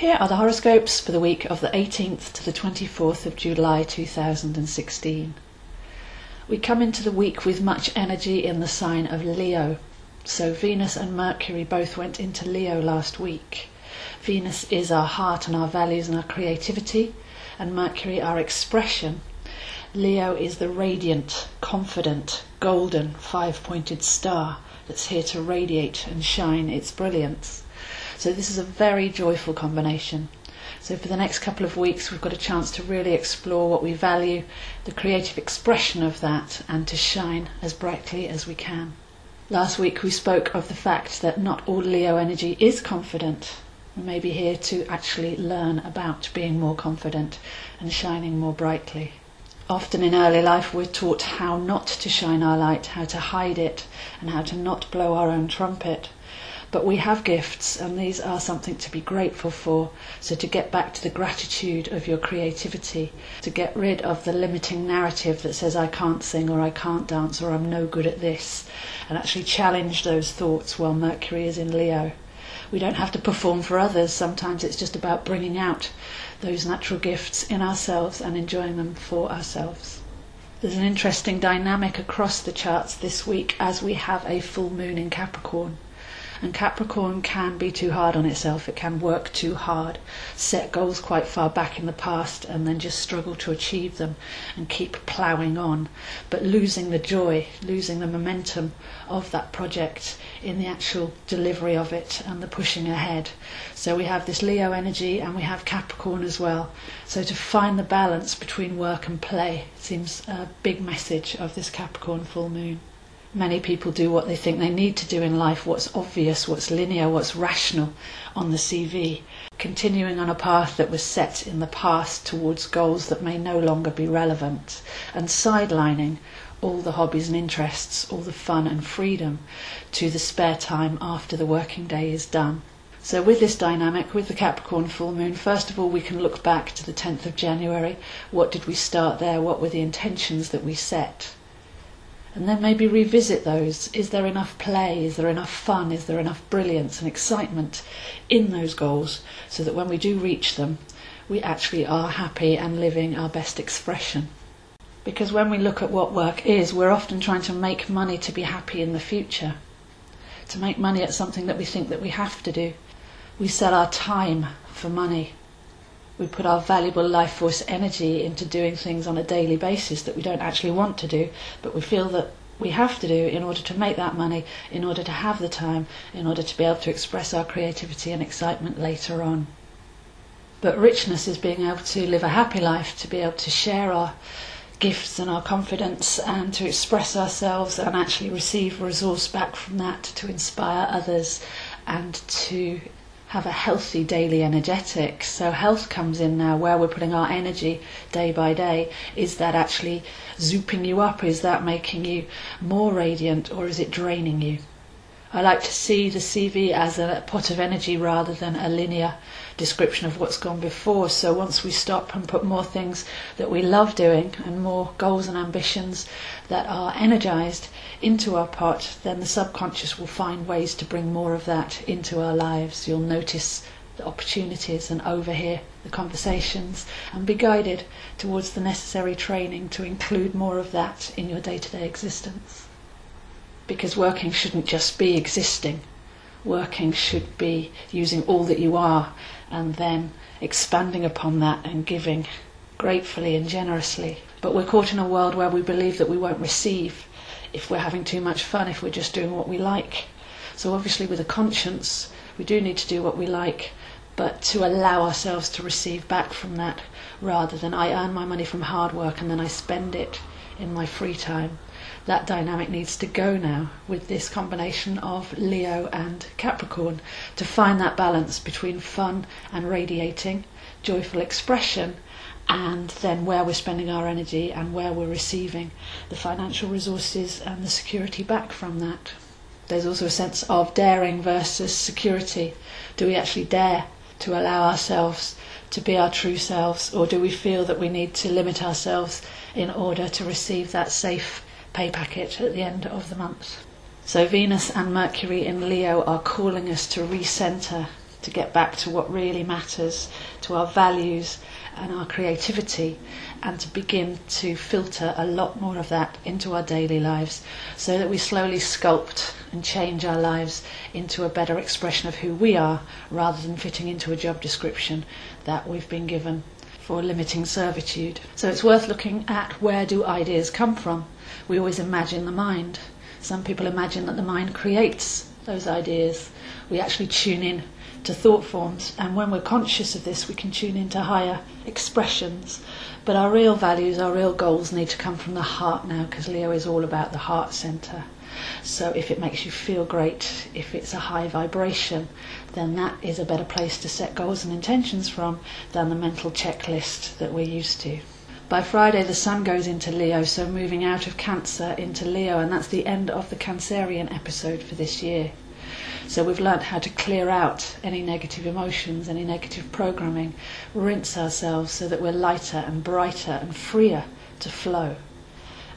Here are the horoscopes for the week of the 18th to the 24th of July 2016. We come into the week with much energy in the sign of Leo. So Venus and Mercury both went into Leo last week. Venus is our heart and our values and our creativity, and Mercury our expression. Leo is the radiant, confident, golden, five-pointed star that's here to radiate and shine its brilliance. So this is a very joyful combination. So for the next couple of weeks we've got a chance to really explore what we value, the creative expression of that, and to shine as brightly as we can. Last week we spoke of the fact that not all Leo energy is confident. We may be here to actually learn about being more confident and shining more brightly. Often in early life we're taught how not to shine our light, how to hide it, and how to not blow our own trumpet. But we have gifts, and these are something to be grateful for. So to get back to the gratitude of your creativity, to get rid of the limiting narrative that says I can't sing or I can't dance or I'm no good at this, and actually challenge those thoughts while Mercury is in Leo. We don't have to perform for others. Sometimes it's just about bringing out those natural gifts in ourselves and enjoying them for ourselves. There's an interesting dynamic across the charts this week as we have a full moon in Capricorn. And Capricorn can be too hard on itself. It can work too hard, set goals quite far back in the past and then just struggle to achieve them and keep ploughing on, but losing the joy, losing the momentum of that project in the actual delivery of it and the pushing ahead. So we have this Leo energy and we have Capricorn as well. So to find the balance between work and play seems a big message of this Capricorn full moon. Many people do what they think they need to do in life, what's obvious, what's linear, what's rational on the CV, continuing on a path that was set in the past towards goals that may no longer be relevant, and sidelining all the hobbies and interests, all the fun and freedom to the spare time after the working day is done. So with this dynamic, with the Capricorn full moon, first of all we can look back to the 10th of January. What did we start there? What were the intentions that we set? And then maybe revisit those. Is there enough play? Is there enough fun? Is there enough brilliance and excitement in those goals so that when we do reach them, we actually are happy and living our best expression? Because when we look at what work is, we're often trying to make money to be happy in the future, to make money at something that we think that we have to do. We sell our time for money. We put our valuable life force energy into doing things on a daily basis that we don't actually want to do, but we feel that we have to do in order to make that money, in order to have the time, in order to be able to express our creativity and excitement later on. But richness is being able to live a happy life, to be able to share our gifts and our confidence and to express ourselves and actually receive resource back from that to inspire others and to have a healthy daily energetic. So health comes in now, where we're putting our energy day by day. Is that actually zooping you up? Is that making you more radiant, or is it draining you? I like to see the CV as a pot of energy rather than a linear description of what's gone before. So once we stop and put more things that we love doing and more goals and ambitions that are energized into our pot, then the subconscious will find ways to bring more of that into our lives. You'll notice the opportunities and overhear the conversations and be guided towards the necessary training to include more of that in your day-to-day existence. Because working shouldn't just be existing. Working should be using all that you are and then expanding upon that and giving gratefully and generously. But we're caught in a world where we believe that we won't receive if we're having too much fun, if we're just doing what we like. So obviously with a conscience we do need to do what we like, but to allow ourselves to receive back from that, rather than I earn my money from hard work and then I spend it in my free time. That dynamic needs to go now with this combination of Leo and Capricorn, to find that balance between fun and radiating, joyful expression, and then where we're spending our energy and where we're receiving the financial resources and the security back from that. There's also a sense of daring versus security. Do we actually dare to allow ourselves to be our true selves, or do we feel that we need to limit ourselves in order to receive that safe pay packet at the end of the month? So Venus and Mercury in Leo are calling us to recenter, to get back to what really matters, to our values and our creativity, and to begin to filter a lot more of that into our daily lives, so that we slowly sculpt and change our lives into a better expression of who we are, rather than fitting into a job description that we've been given for limiting servitude. So it's worth looking at, where do ideas come from? We always imagine the mind. Some people imagine that the mind creates those ideas. We actually tune in to thought forms, and when we're conscious of this, we can tune into higher expressions. But our real values, our real goals need to come from the heart now, because Leo is all about the heart centre. So if it makes you feel great, if it's a high vibration, then that is a better place to set goals and intentions from than the mental checklist that we're used to. By Friday, the Sun goes into Leo, so moving out of Cancer into Leo, and that's the end of the Cancerian episode for this year. So we've learnt how to clear out any negative emotions, any negative programming, rinse ourselves so that we're lighter and brighter and freer to flow.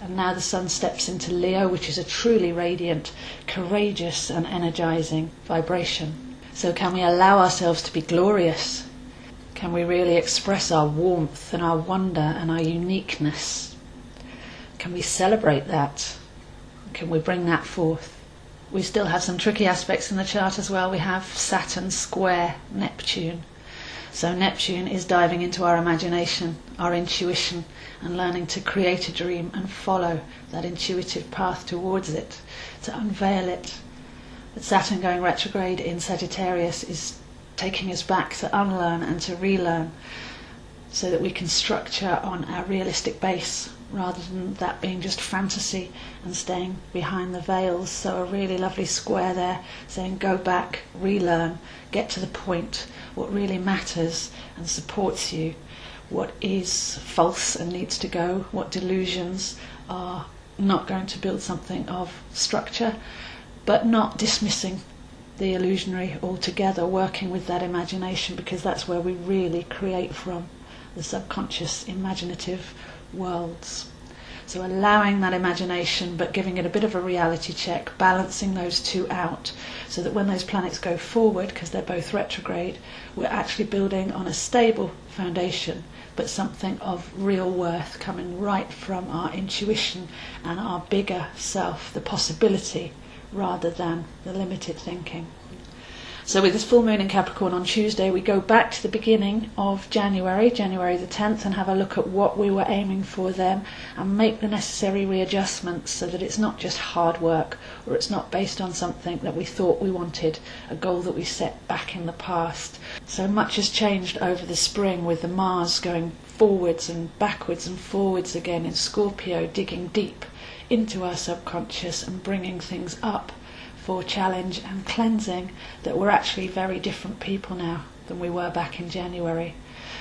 And now the Sun steps into Leo, which is a truly radiant, courageous and energizing vibration. So can we allow ourselves to be glorious? Can we really express our warmth and our wonder and our uniqueness? Can we celebrate that? Can we bring that forth? We still have some tricky aspects in the chart as well. We have Saturn square Neptune. So Neptune is diving into our imagination, our intuition, and learning to create a dream and follow that intuitive path towards it, to unveil it. But Saturn going retrograde in Sagittarius is taking us back to unlearn and to relearn, so that we can structure on our realistic base, rather than that being just fantasy and staying behind the veils. So a really lovely square there saying go back, relearn, get to the point, what really matters and supports you, what is false and needs to go, what delusions are not going to build something of structure, but not dismissing the illusionary altogether, working with that imagination, because that's where we really create from, the subconscious imaginative worlds. So allowing that imagination but giving it a bit of a reality check, balancing those two out, so that when those planets go forward, because they're both retrograde, we're actually building on a stable foundation, but something of real worth coming right from our intuition and our bigger self, the possibility, rather than the limited thinking. So with this full moon in Capricorn on Tuesday, we go back to the beginning of January the 10th, and have a look at what we were aiming for then, and make the necessary readjustments, so that it's not just hard work, or it's not based on something that we thought we wanted, a goal that we set back in the past. So much has changed over the spring, with the Mars going forwards and backwards and forwards again in Scorpio, digging deep into our subconscious and bringing things up for challenge and cleansing, that we're actually very different people now than we were back in January.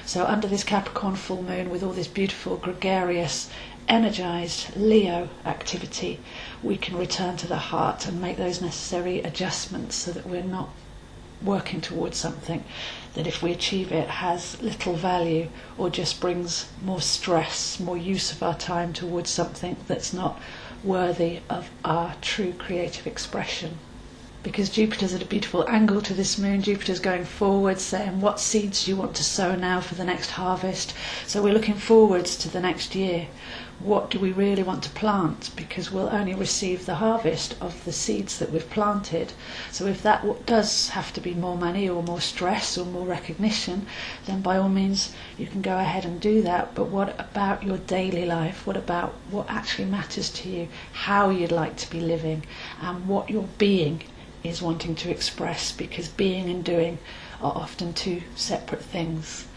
So under this Capricorn full moon, with all this beautiful, gregarious, energized Leo activity, we can return to the heart and make those necessary adjustments, so that we're not working towards something that, if we achieve it, has little value, or just brings more stress, more use of our time towards something that's not worthy of our true creative expression. Because Jupiter's at a beautiful angle to this moon. Jupiter's going forward, saying what seeds do you want to sow now for the next harvest. So we're looking forwards to the next year. What do we really want to plant? Because we'll only receive the harvest of the seeds that we've planted. So if that does have to be more money or more stress or more recognition, then by all means you can go ahead and do that. But what about your daily life? What about what actually matters to you? How you'd like to be living, and what your being is wanting to express, because being and doing are often two separate things.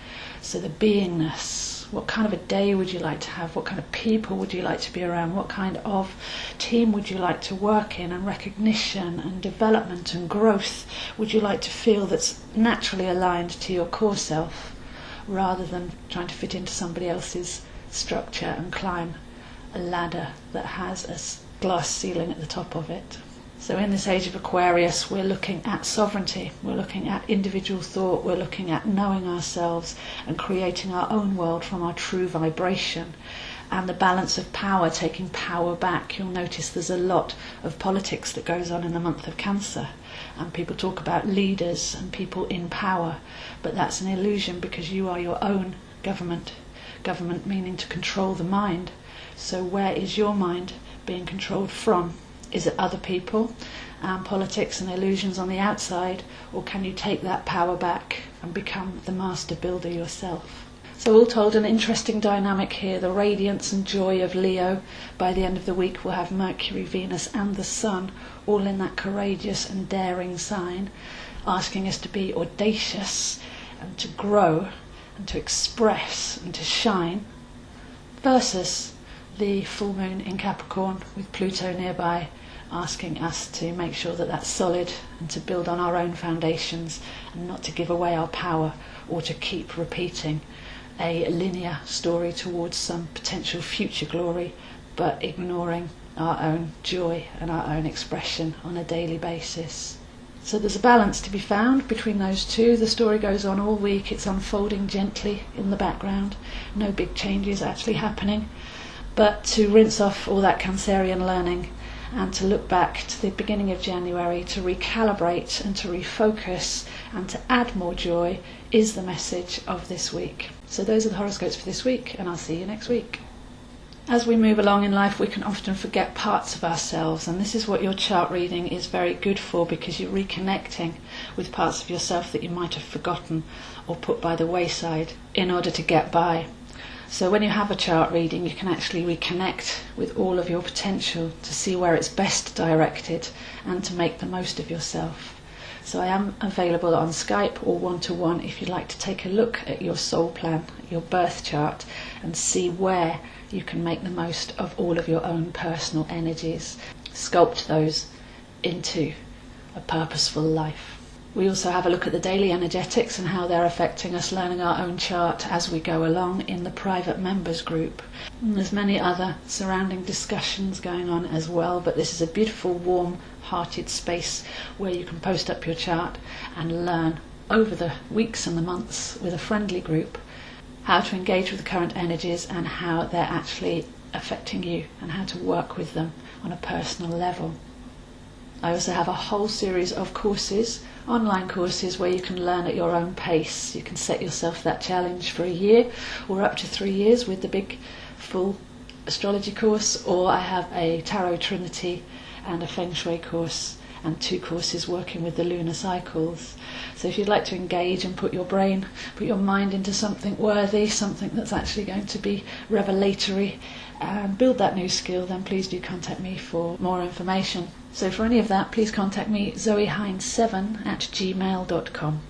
So the beingness, what kind of a day would you like to have? What kind of people would you like to be around? What kind of team would you like to work in? And recognition and development and growth would you like to feel, that's naturally aligned to your core self, rather than trying to fit into somebody else's structure and climb a ladder that has a glass ceiling at the top of it. So in this age of Aquarius, we're looking at sovereignty, we're looking at individual thought, we're looking at knowing ourselves and creating our own world from our true vibration, and the balance of power, taking power back. You'll notice there's a lot of politics that goes on in the month of Cancer, and people talk about leaders and people in power, but that's an illusion because you are your own government. Government meaning to control the mind. So where is your mind being controlled from? Is it other people and politics and illusions on the outside, or can you take that power back and become the master builder yourself? So all told, an interesting dynamic here, the radiance and joy of Leo. By the end of the week we'll have Mercury, Venus and the Sun all in that courageous and daring sign, asking us to be audacious and to grow and to express and to shine, versus the full moon in Capricorn with Pluto nearby, asking us to make sure that that's solid and to build on our own foundations and not to give away our power or to keep repeating a linear story towards some potential future glory, but ignoring our own joy and our own expression on a daily basis. So there's a balance to be found between those two. The story goes on all week, it's unfolding gently in the background, no big changes actually happening, but to rinse off all that Cancerian learning and to look back to the beginning of January, to recalibrate and to refocus and to add more joy is the message of this week. So those are the horoscopes for this week, and I'll see you next week. As we move along in life, we can often forget parts of ourselves, and this is what your chart reading is very good for, because you're reconnecting with parts of yourself that you might have forgotten or put by the wayside in order to get by. So when you have a chart reading, you can actually reconnect with all of your potential to see where it's best directed and to make the most of yourself. So I am available on Skype or one-to-one if you'd like to take a look at your soul plan, your birth chart, and see where you can make the most of all of your own personal energies, sculpt those into a purposeful life. We also have a look at the daily energetics and how they're affecting us, learning our own chart as we go along in the private members group. And there's many other surrounding discussions going on as well, but this is a beautiful, warm-hearted space where you can post up your chart and learn over the weeks and the months with a friendly group how to engage with the current energies and how they're actually affecting you and how to work with them on a personal level. I also have a whole series of courses, online courses, where you can learn at your own pace. You can set yourself that challenge for a year or up to 3 years with the big full astrology course, or I have a Tarot Trinity and a Feng Shui course and 2 courses working with the lunar cycles. So if you'd like to engage and put your mind into something worthy, something that's actually going to be revelatory and build that new skill, then please do contact me for more information. So for any of that, please contact me, zoehines7@gmail.com.